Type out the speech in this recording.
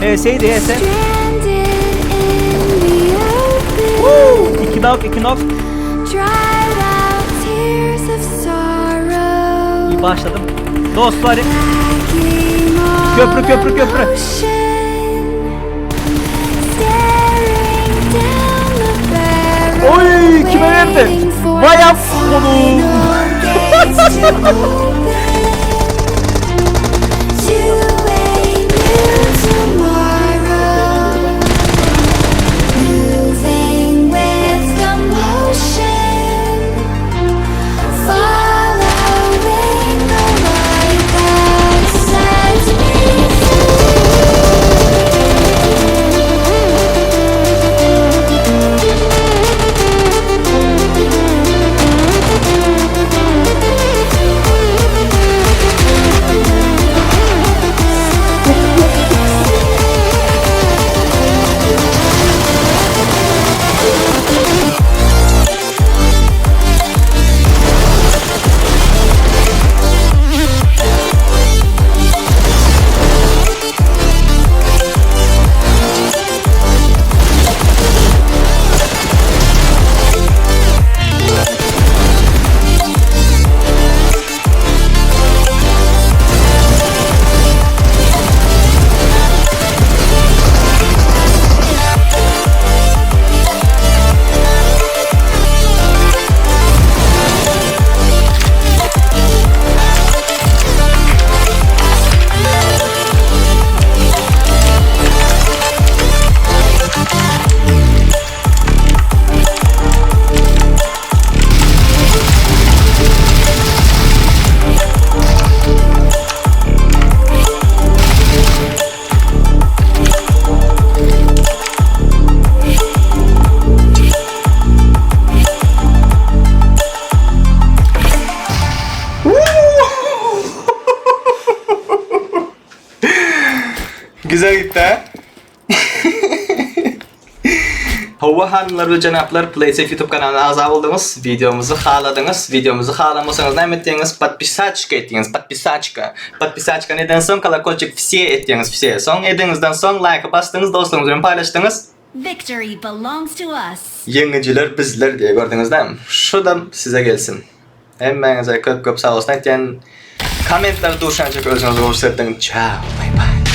HS'ydi HS. İki knock. İyi başladım. Dostlar. Köprü. Oy, kime verdi? Vay oğlum. Güzel gitti ha. Hava hanımlar ve cenaplar, PlaySafe YouTube kanalına azab oldunuz. Videomuzu haladınız. Videomuzu halamasanız ne ettiğiniz? Подписачка ettiğiniz. Подписачка neden son kalakolçuk fisiye ettiğiniz fisiye son. Edinizden son like bastınız, dostlarınızla paylaştınız. Victory belongs to us. Yengiciler bizler diye gördünüz değil mi? Şuradan size gelsin. Hemmenize köp sağ olsun. Komentler duşan çok özünüzü gösterdin. Ciao, bye bye.